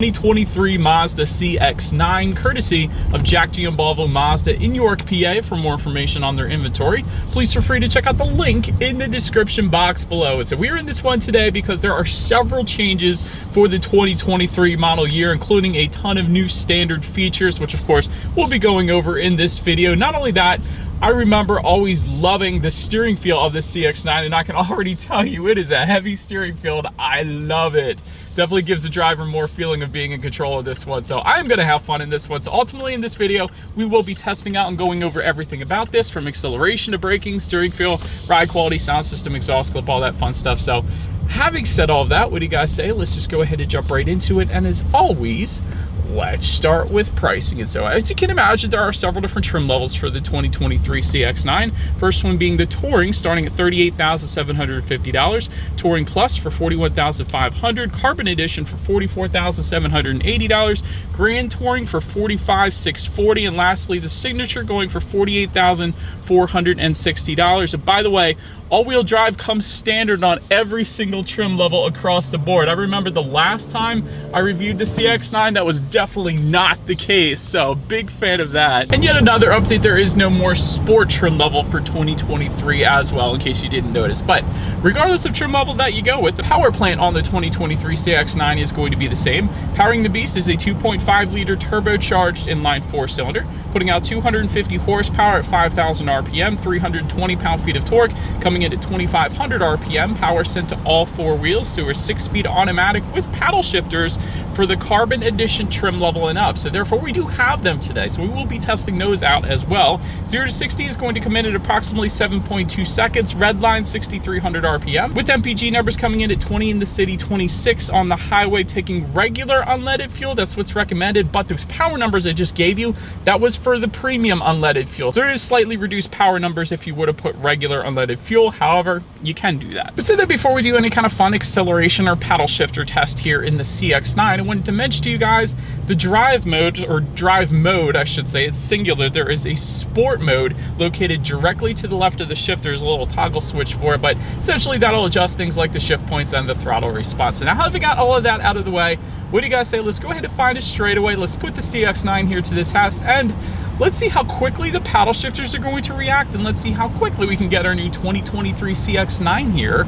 2023 Mazda CX9, courtesy of Jack Giambalvo Mazda in York, PA. For more information on their inventory, please feel free to check out the link in the description box below. And so we're in this one today because there are several changes for the 2023 model year, including a ton of new standard features, which of course we'll be going over in this video. Not only that, I remember always loving the steering feel of the CX9, and I can already tell you it is a heavy steering feel. I love it. Definitely gives the driver more feeling of being in control of this one. So I'm gonna have fun in this one. So ultimately in this video, we will be testing out and going over everything about this, from acceleration to braking, steering feel, ride quality, sound system, exhaust clip, all that fun stuff. So having said all of that, what do you guys say? Let's just go ahead and jump right into it. And as always, let's start with pricing. And so as you can imagine, there are several different trim levels for the 2023 CX9. First one being the Touring, starting at $38,750. Touring Plus for $41,500. Carbon Edition for $44,780. Grand Touring for $45,640. And lastly, the Signature going for $48,460. And by the way, all-wheel drive comes standard on every single trim level across the board. I remember the last time I reviewed the CX9, that was definitely not the case, so big fan of that. And yet another update, there is no more sport trim level for 2023 as well, in case you didn't notice. But regardless of trim level that you go with, the power plant on the 2023 CX9 is going to be the same. Powering the beast is a 2.5-liter turbocharged inline 4-cylinder, putting out 250 horsepower at 5,000 RPM, 320 pound-feet of torque, coming in at 2,500 RPM, power sent to all four wheels through a 6-speed automatic with paddle shifters for the Carbon Edition trim level and up. So therefore we do have them today, so we will be testing those out as well. 0 to 60 is going to come in at approximately 7.2 seconds, red line 6,300 RPM, with MPG numbers coming in at 20 in the city, 26 on the highway, taking regular unleaded fuel. That's what's recommended, but those power numbers I just gave you, that was for the premium unleaded fuel. So there is slightly reduced power numbers if you would have put regular unleaded fuel. However, you can do that. But so that before we do any kind of fun acceleration or paddle shifter test here in the CX9, I wanted to mention to you guys the drive mode, or drive mode I should say, it's singular. There is a sport mode located directly to the left of the shifter. There's a little toggle switch for it, but essentially that'll adjust things like the shift points and the throttle response. So now having got all of that out of the way, what do you guys say? Let's go ahead and find a straightaway. Let's put the CX9 here to the test, and let's see how quickly the paddle shifters are going to react, and let's see how quickly we can get our new 2023 CX9 here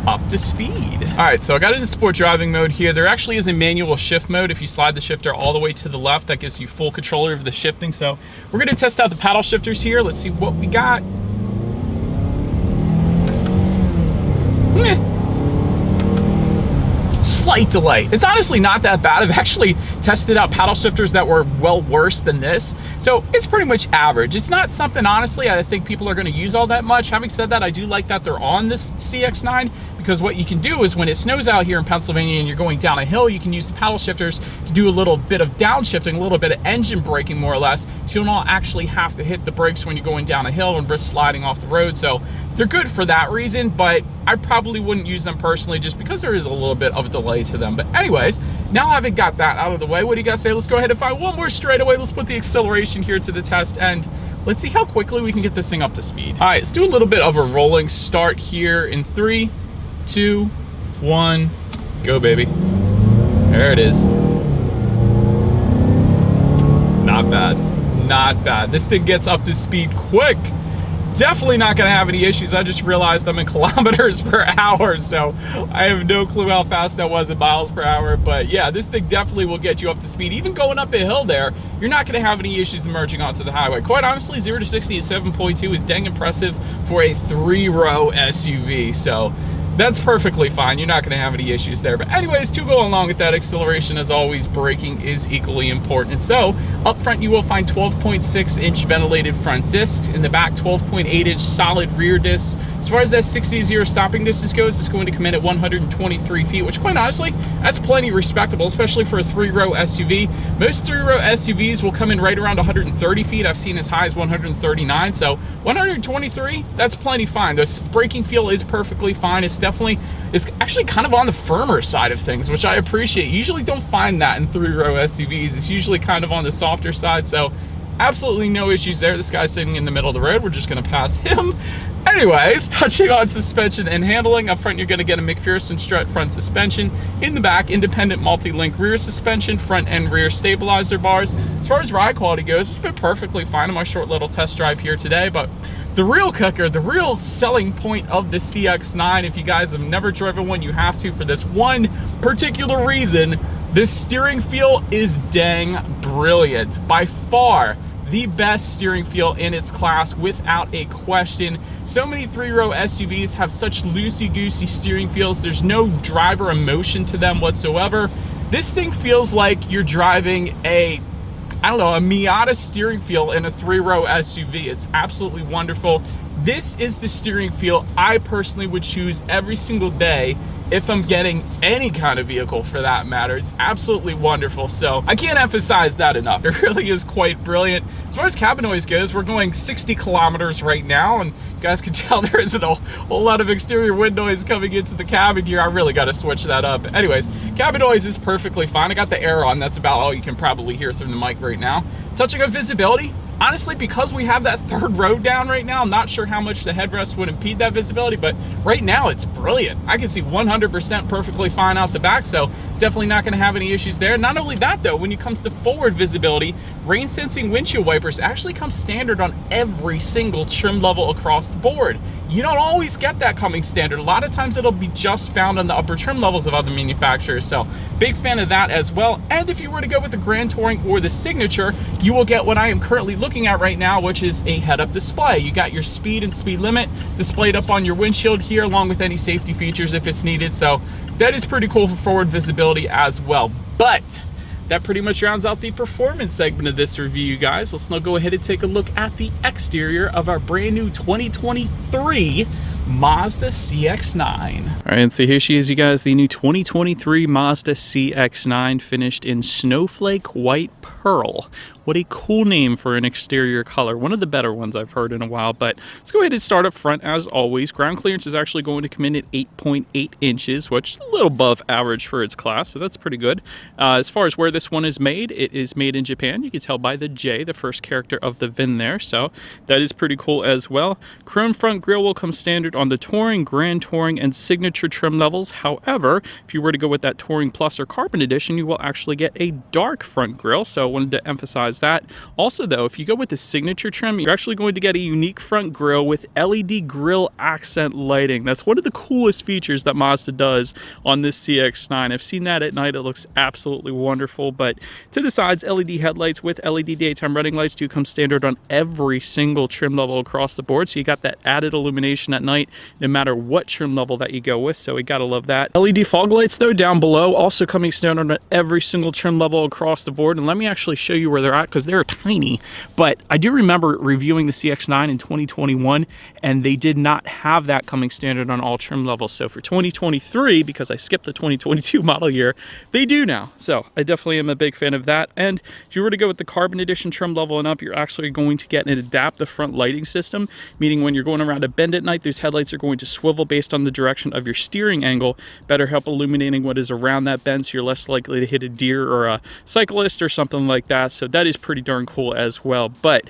up to speed. All right, so I got it in sport driving mode here. There actually is a manual shift mode. If you slide the shifter all the way to the left, that gives you full control over the shifting. So we're gonna test out the paddle shifters here. Let's see what we got. Slight delay. It's honestly not that bad. I've actually tested out paddle shifters that were well worse than this, so it's pretty much average. It's not something, honestly, I think people are going to use all that much. Having said that, I do like that they're on this CX9, because what you can do is when it snows out here in Pennsylvania and you're going down a hill, you can use the paddle shifters to do a little bit of downshifting, a little bit of engine braking more or less, so you'll not actually have to hit the brakes when you're going down a hill and risk sliding off the road. So they're good for that reason, but I probably wouldn't use them personally just because there is a little bit of a delay to them. But anyways, now having got that out of the way, what do you guys say? Let's go ahead and find one more straightaway. Let's put the acceleration here to the test, and let's see how quickly we can get this thing up to speed. All right, let's do a little bit of a rolling start here in 3, 2, 1, go, baby. There it is. Not bad, not bad. This thing gets up to speed quick. Definitely not gonna have any issues. I just realized I'm in kilometers per hour, so I have no clue how fast that was in miles per hour. But yeah, this thing definitely will get you up to speed. Even going up a hill there, you're not gonna have any issues emerging onto the highway. Quite honestly, 0 to 60 is 7.2 is dang impressive for a 3-row SUV. So that's perfectly fine. You're not going to have any issues there. But anyways, to go along with that acceleration, as always, braking is equally important. And so up front, you will find 12.6-inch ventilated front discs. In the back, 12.8-inch solid rear discs. As far as that 60-0 stopping distance goes, it's going to come in at 123 feet, which quite honestly, that's plenty respectable, especially for a 3-row SUV. Most 3-row SUVs will come in right around 130 feet. I've seen as high as 139. So 123, that's plenty fine. The braking feel is perfectly fine. It's actually kind of on the firmer side of things, which I appreciate. You usually don't find that in 3-row SUVs. It's usually kind of on the softer side, so absolutely no issues there. This guy's sitting in the middle of the road. We're just gonna pass him. Anyways, touching on suspension and handling, up front you're gonna get a McPherson strut front suspension. In the back, independent multi-link rear suspension, front and rear stabilizer bars. As far as ride quality goes, it's been perfectly fine on my short little test drive here today, but the real kicker, the real selling point of the CX9, if you guys have never driven one, you have to for this one particular reason. This steering feel is dang brilliant. By far, the best steering feel in its class without a question. So many three-row SUVs have such loosey-goosey steering feels. There's no driver emotion to them whatsoever. This thing feels like you're driving a Miata steering feel in a three-row SUV. It's absolutely wonderful. This is the steering feel I personally would choose every single day if I'm getting any kind of vehicle for that matter. It's absolutely wonderful. So I can't emphasize that enough. It really is quite brilliant. As far as cabin noise goes, we're going 60 kilometers right now, and you guys can tell there isn't a whole lot of exterior wind noise coming into the cabin here. I really got to switch that up. Anyways, cabin noise is perfectly fine. I got the air on. That's about all you can probably hear through the mic right now. Touching on visibility, honestly, because we have that third row down right now, I'm not sure how much the headrest would impede that visibility, but right now it's brilliant. I can see 100% perfectly fine out the back, so definitely not gonna have any issues there. Not only that though, when it comes to forward visibility, rain sensing windshield wipers actually come standard on every single trim level across the board. You don't always get that coming standard. A lot of times it'll be just found on the upper trim levels of other manufacturers, so big fan of that as well. And if you were to go with the Grand Touring or the Signature, you will get what I am currently looking at right now, which is a head-up display. You got your speed and speed limit displayed up on your windshield here, along with any safety features if it's needed. So that is pretty cool for forward visibility as well. But that pretty much rounds out the performance segment of this review, you guys. Let's now go ahead and take a look at the exterior of our brand new 2023 Mazda CX9. All right, and so here she is, you guys, the new 2023 Mazda CX9, finished in Snowflake White Pearl. What a cool name for an exterior color. One of the better ones I've heard in a while, but let's go ahead and start up front as always. Ground clearance is actually going to come in at 8.8 inches, which is a little above average for its class, so that's pretty good. As far as where this one is made, it is made in Japan. You can tell by the J, the first character of the VIN there, so that is pretty cool as well. Chrome front grille will come standard on the Touring, Grand Touring, and Signature trim levels. However, if you were to go with that Touring Plus or Carbon Edition, you will actually get a dark front grille, so I wanted to emphasize that. Also though, if you go with the Signature trim, you're actually going to get a unique front grille with LED grille accent lighting. That's one of the coolest features that Mazda does on this CX9. I've seen that at night. It looks absolutely wonderful. But to the sides, LED headlights with LED daytime running lights do come standard on every single trim level across the board. So you got that added illumination at night, no matter what trim level that you go with. So we gotta love that. LED fog lights though down below, also coming standard on every single trim level across the board. And let me actually show you where they're at, because they're tiny. But I do remember reviewing the CX9 in 2021, and they did not have that coming standard on all trim levels. So for 2023, because I skipped the 2022 model year, they do now. So I definitely am a big fan of that. And if you were to go with the Carbon Edition trim level and up, you're actually going to get an adaptive front lighting system, meaning when you're going around a bend at night, those headlights are going to swivel based on the direction of your steering angle, better help illuminating what is around that bend, so you're less likely to hit a deer or a cyclist or something like that. So that is pretty darn cool as well. But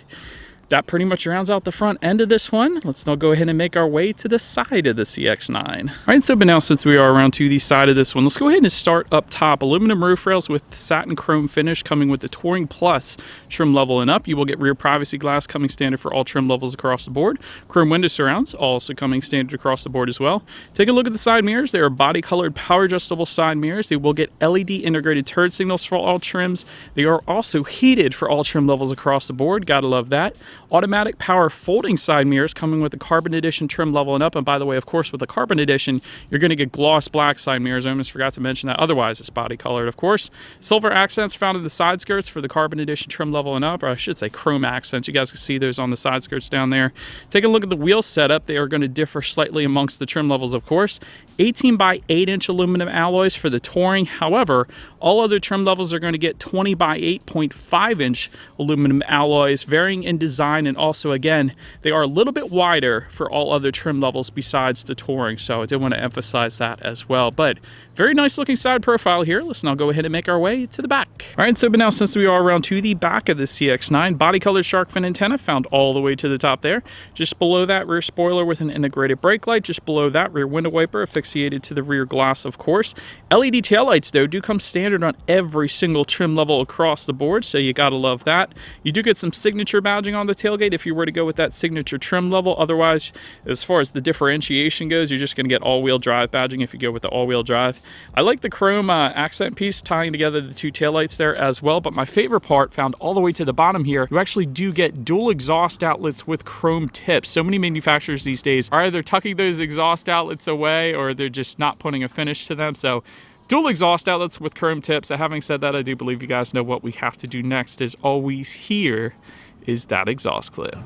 that pretty much rounds out the front end of this one. Let's now go ahead and make our way to the side of the CX9. All right, so but now since we are around to the side of this one, let's go ahead and start up top. Aluminum roof rails with satin chrome finish coming with the Touring Plus trim level and up. You will get rear privacy glass coming standard for all trim levels across the board. Chrome window surrounds also coming standard across the board as well. Take a look at the side mirrors. They are body colored power adjustable side mirrors. They will get LED integrated turn signals for all trims. They are also heated for all trim levels across the board. Gotta love that. Automatic power folding side mirrors coming with the Carbon Edition trim level and up. And by the way, of course, with the Carbon Edition, you're going to get gloss black side mirrors. I almost forgot to mention that. Otherwise, it's body colored, of course. Silver accents found in the side skirts for the Carbon Edition trim level and up, or I should say chrome accents. You guys can see those on the side skirts down there. Take a look at the wheel setup. They are going to differ slightly amongst the trim levels, of course. 18 by 8 inch aluminum alloys for the Touring. However, all other trim levels are going to get 20 by 8.5 inch aluminum alloys, varying in design, and also, again, they are a little bit wider for all other trim levels besides the Touring, so I did want to emphasize that as well. But very nice looking side profile here. Let's now go ahead and make our way to the back. All right, so but now since we are around to the back of the CX9, body colored shark fin antenna found all the way to the top there. Just below that, rear spoiler with an integrated brake light. Just below that, rear window wiper asphyxiated to the rear glass, of course. LED taillights, though, do come standard on every single trim level across the board, so you gotta love that. You do get some signature badging on the tailgate if you were to go with that signature trim level. Otherwise, as far as the differentiation goes, you're just gonna get all-wheel drive badging if you go with the all-wheel drive. I like the chrome accent piece tying together the two taillights there as well, but my favorite part, found all the way to the bottom here, you actually do get dual exhaust outlets with chrome tips. So many manufacturers these days are either tucking those exhaust outlets away or they're just not putting a finish to them. So dual exhaust outlets with chrome tips. So having said that, I do believe you guys know what we have to do next is always here is that exhaust clip.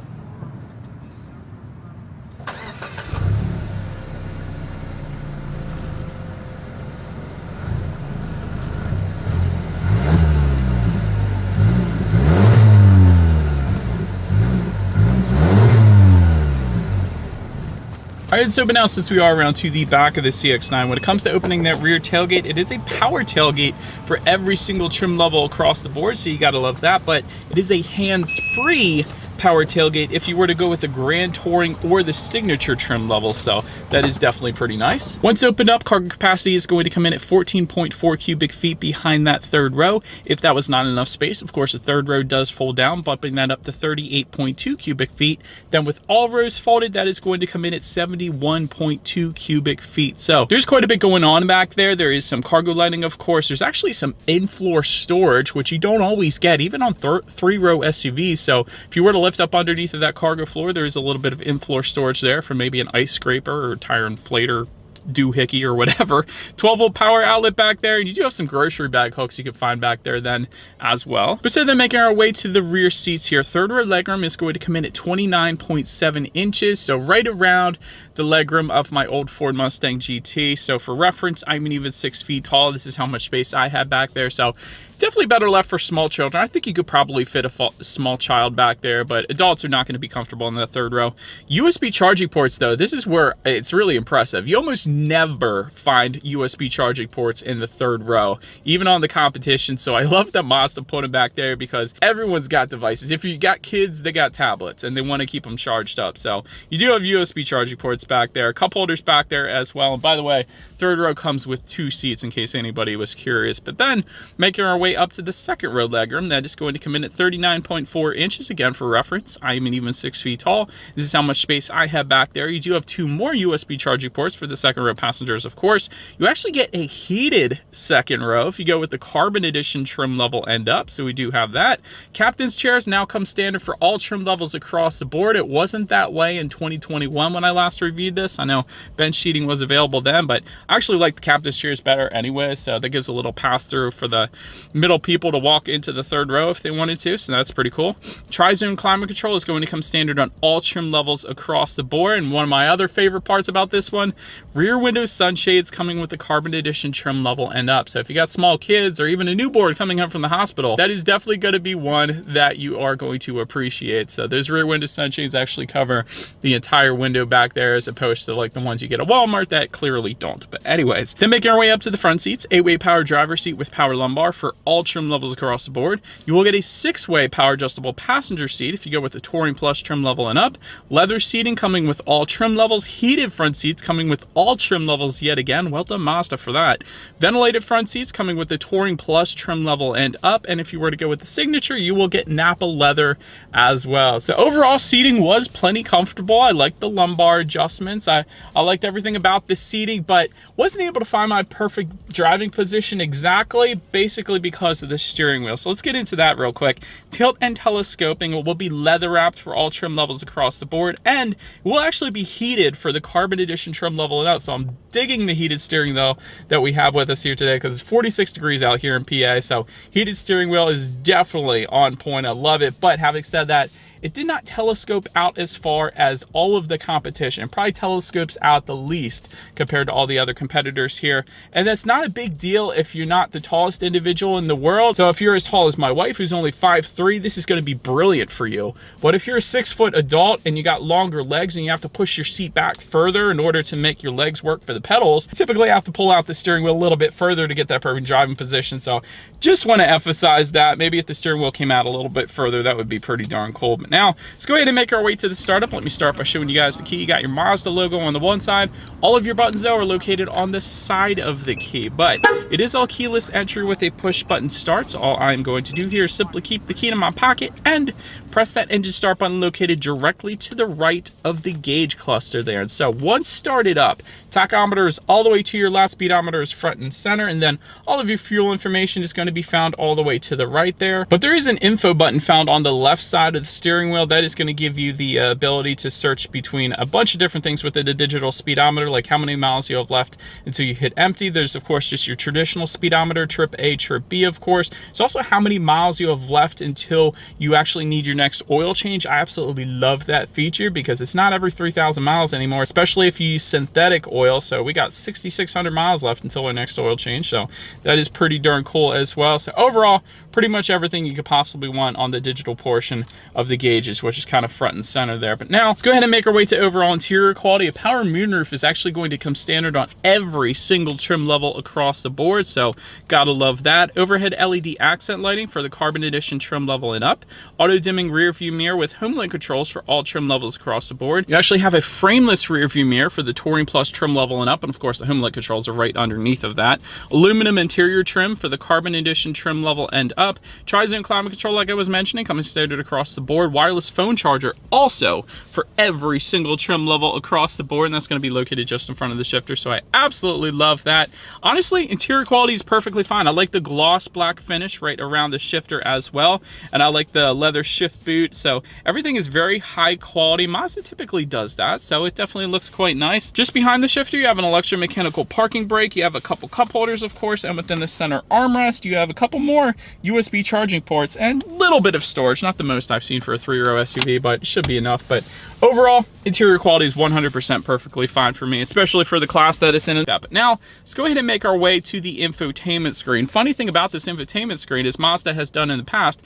All right, so but now since we are around to the back of the CX9, when it comes to opening that rear tailgate, it is a power tailgate for every single trim level across the board, so you gotta love that, but it is a hands-free power tailgate if you were to go with the Grand Touring or the Signature trim level, so that is definitely pretty nice. Once opened up, cargo capacity is going to come in at 14.4 cubic feet behind that third row. If that was not enough space, of course, the third row does fold down, bumping that up to 38.2 cubic feet. Then with all rows folded, that is going to come in at 71.2 cubic feet. So there's quite a bit going on back there. There is some cargo lighting, of course. There's actually some in-floor storage, which you don't always get, even on three-row SUVs. So if you were to lift up underneath of that cargo floor, there is a little bit of in-floor storage there for maybe an ice scraper or tire inflator doohickey or whatever. 12-volt power outlet back there, and you do have some grocery bag hooks you can find back there then as well. But so then making our way to the rear seats here, third row legroom is going to come in at 29.7 inches, so right around the legroom of my old Ford Mustang GT. So for reference, I'm even 6 feet tall. This is how much space I have back there, so definitely better left for small children. I think you could probably fit a small child back there, but adults are not going to be comfortable in the third row. USB charging ports, though, this is where it's really impressive. You almost never find USB charging ports in the third row, even on the competition. So I love that Mazda put them back there because everyone's got devices. If you got kids, they got tablets and they want to keep them charged up. So you do have USB charging ports back there, cup holders back there as well. And by the way, third row comes with 2 seats in case anybody was curious. But then making our way up to the second row legroom, that is going to come in at 39.4 inches. Again, for reference, I am even 6 feet tall. This is how much space I have back there. You do have 2 more USB charging ports for the second row passengers, of course. You actually get a heated second row if you go with the Carbon Edition trim level end up, so we do have that. Captain's chairs now come standard for all trim levels across the board. It wasn't that way in 2021 when I last reviewed this. I know bench seating was available then, but I actually like the captain's chairs better anyway, so that gives a little pass-through for the middle people to walk into the third row if they wanted to, so that's pretty cool. Tri-zone climate control is going to come standard on all trim levels across the board, and one of my other favorite parts about this one, rear window sunshades coming with the Carbon Edition trim level end up. So if you got small kids or even a newborn coming home from the hospital, that is definitely going to be one that you are going to appreciate. So those rear window sunshades actually cover the entire window back there as opposed to like the ones you get at Walmart that clearly don't. But anyways, then making our way up to the front seats, 8-way power driver seat with power lumbar for all trim levels across the board. You will get a 6-way power adjustable passenger seat if you go with the Touring Plus trim level and up. Leather seating coming with all trim levels. Heated front seats coming with all trim levels yet again. Well done, Mazda, for that. Ventilated front seats coming with the Touring Plus trim level and up. And if you were to go with the Signature, you will get Napa leather as well. So overall, seating was plenty comfortable. I liked the lumbar adjustments. I liked everything about the seating, but wasn't able to find my perfect driving position exactly, basically because of the steering wheel. So let's get into that real quick. Tilt and telescoping will be leather wrapped for all trim levels across the board, and it will actually be heated for the Carbon Edition trim level and up. So I'm digging the heated steering though that we have with us here today because it's 46 degrees out here in PA. So heated steering wheel is definitely on point. I love it. But having said that, it did not telescope out as far as all of the competition. It probably telescopes out the least compared to all the other competitors here. And that's not a big deal if you're not the tallest individual in the world. So if you're as tall as my wife, who's only 5'3", this is going to be brilliant for you. But if you're a 6-foot adult and you got longer legs and you have to push your seat back further in order to make your legs work for the pedals, you typically have to pull out the steering wheel a little bit further to get that perfect driving position. So just want to emphasize that. Maybe if the steering wheel came out a little bit further, that would be pretty darn cool. But now let's go ahead and make our way to the startup. Let me start by showing you guys the key. You got your Mazda logo on the one side. All of your buttons though are located on the side of the key, but it is all keyless entry with a push button start. So all I'm going to do here is simply keep the key in my pocket and press that engine start button located directly to the right of the gauge cluster there. And so once started up, tachometer is all the way to your left, speedometer is front and center, and then all of your fuel information is going to be found all the way to the right there. But there is an info button found on the left side of the steering wheel that is going to give you the ability to search between a bunch of different things within the digital speedometer, like how many miles you have left until you hit empty. There's of course just your traditional speedometer, trip A, trip B, of course. It's also how many miles you have left until you actually need your next oil change. I absolutely love that feature because it's not every 3,000 miles anymore, especially if you use synthetic oil. So we got 6,600 miles left until our next oil change. So that is pretty darn cool as well. So overall, pretty much everything you could possibly want on the digital portion of the gauges, which is kind of front and center there. But now let's go ahead and make our way to overall interior quality. A power moonroof is actually going to come standard on every single trim level across the board, so gotta love that. Overhead LED accent lighting for the Carbon Edition trim level and up. Auto dimming rear view mirror with HomeLink controls for all trim levels across the board. You actually have a frameless rear view mirror for the Touring Plus trim level and up, and of course the HomeLink controls are right underneath of that. Aluminum interior trim for the Carbon Edition trim level and up. Tri-zone climate control, like I was mentioning, coming standard across the board. Wireless phone charger also for every single trim level across the board, and that's going to be located just in front of the shifter, so I absolutely love that. Honestly, interior quality is perfectly fine. I like the gloss black finish right around the shifter as well, and I like the leather shift boot, so everything is very high quality. Mazda typically does that, so it definitely looks quite nice. Just behind the shifter, you have an electromechanical parking brake. You have a couple cup holders, of course, and within the center armrest, you have a couple more USB charging ports and a little bit of storage. Not the most I've seen for a 3-row SUV, but it should be enough. But overall, interior quality is 100% perfectly fine for me, especially for the class that it's in. But now, let's go ahead and make our way to the infotainment screen. Funny thing about this infotainment screen is Mazda has done in the past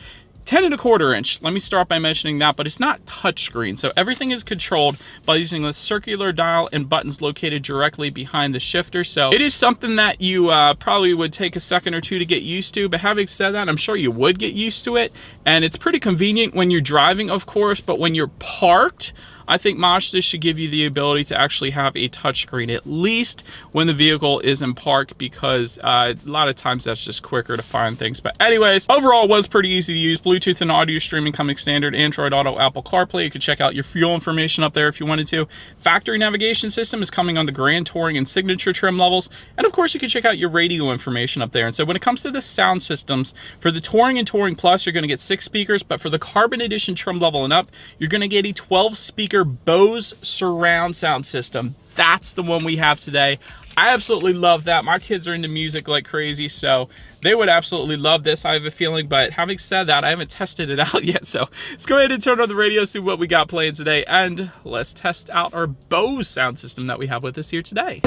10.25 inch. Let me start by mentioning that, but it's not touchscreen. So everything is controlled by using a circular dial and buttons located directly behind the shifter. So it is something that you probably would take a second or two to get used to. But having said that, I'm sure you would get used to it. And it's pretty convenient when you're driving, of course, but when you're parked, I think Mazda should give you the ability to actually have a touchscreen, at least when the vehicle is in park, because a lot of times that's just quicker to find things. But anyways, overall it was pretty easy to use. Bluetooth and audio streaming coming standard, Android Auto, Apple CarPlay. You could check out your fuel information up there if you wanted to. Factory navigation system is coming on the Grand Touring and Signature trim levels. And of course you can check out your radio information up there. And so when it comes to the sound systems, for the Touring and Touring Plus, you're going to get 6 speakers, but for the Carbon Edition trim level and up, you're going to get a 12-speaker Bose surround sound system. That's the one we have today. I absolutely love that. My kids are into music like crazy, so they would absolutely love this, I have a feeling. But having said that, I haven't tested it out yet, so let's go ahead and turn on the radio, see what we got playing today, and let's test out our Bose sound system that we have with us here today.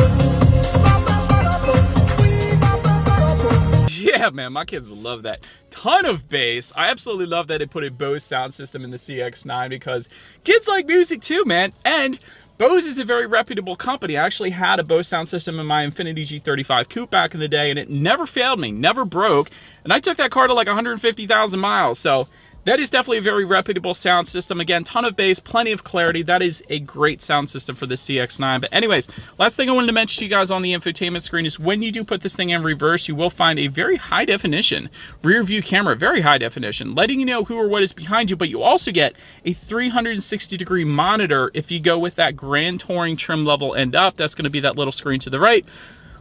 Yeah, man, my kids will love that. Ton of bass. I absolutely love that it put a Bose sound system in the CX9 because kids like music too, man. And Bose is a very reputable company. I actually had a Bose sound system in my Infiniti G35 Coupe back in the day, and it never failed me, never broke. And I took that car to like 150,000 miles. So that is definitely a very reputable sound system. Again, ton of bass, plenty of clarity. That is a great sound system for the CX9. But anyways, last thing I wanted to mention to you guys on the infotainment screen is when you do put this thing in reverse, you will find a very high definition rear view camera, very high definition, letting you know who or what is behind you. But you also get a 360-degree monitor if you go with that Grand Touring trim level and up. That's going to be that little screen to the right.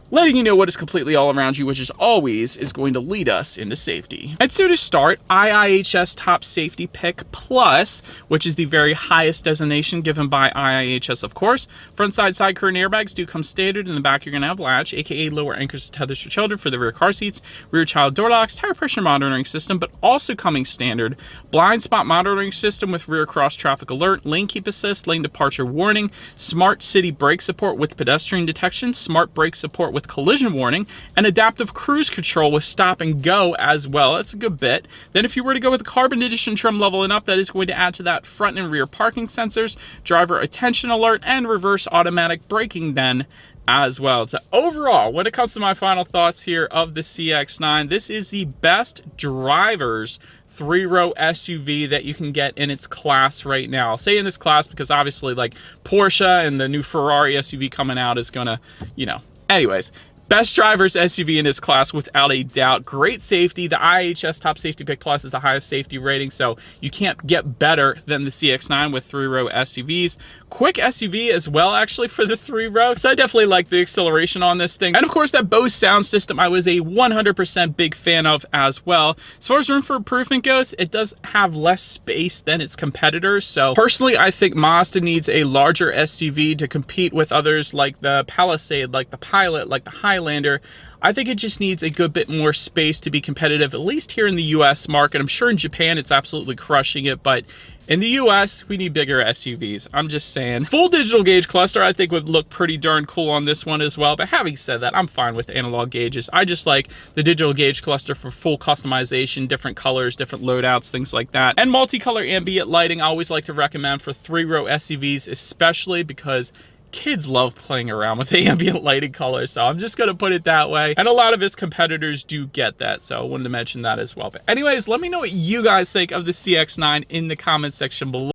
letting you know what is completely all around you, which is always is going to lead us into safety. And so to start, IIHS Top Safety Pick Plus, which is the very highest designation given by IIHS, of course. Front side curtain airbags do come standard. In the back, you're going to have latch, aka lower anchors to tethers for children for the rear car seats, rear child door locks, tire pressure monitoring system, but also coming standard, blind spot monitoring system with rear cross traffic alert, lane keep assist, lane departure warning, smart city brake support with pedestrian detection, smart brake support with collision warning, and adaptive cruise control with stop and go as well. That's a good bit. Then if you were to go with the carbon edition trim level and up, that is going to add to that front and rear parking sensors, driver attention alert, and reverse automatic braking then as well. So overall, when it comes to my final thoughts here of the CX9, this is the best driver's three-row SUV that you can get in its class right now. I'll say in this class because obviously like Porsche and the new Ferrari SUV coming out is gonna, you know, anyways. Best driver's SUV in this class without a doubt. Great safety. The IIHS Top Safety Pick Plus is the highest safety rating, so you can't get better than the CX9 with three-row SUVs. Quick SUV as well, actually, for the three-row. So I definitely like the acceleration on this thing. And of course, that Bose sound system I was a 100% big fan of as well. As far as room for improvement goes, it does have less space than its competitors. So personally, I think Mazda needs a larger SUV to compete with others like the Palisade, like the Pilot, like the Highlander. I think it just needs a good bit more space to be competitive, at least here in the US market. I'm sure in Japan it's absolutely crushing it, but in the US, we need bigger SUVs. I'm just saying. Full digital gauge cluster, I think would look pretty darn cool on this one as well. But having said that, I'm fine with analog gauges. I just like the digital gauge cluster for full customization, different colors, different loadouts, things like that. And multicolor ambient lighting, I always like to recommend for three-row SUVs, especially because kids love playing around with the ambient lighting colors, so I'm just gonna put it that way. And a lot of its competitors do get that, so I wanted to mention that as well. But anyways, let me know what you guys think of the CX9 in the comment section below.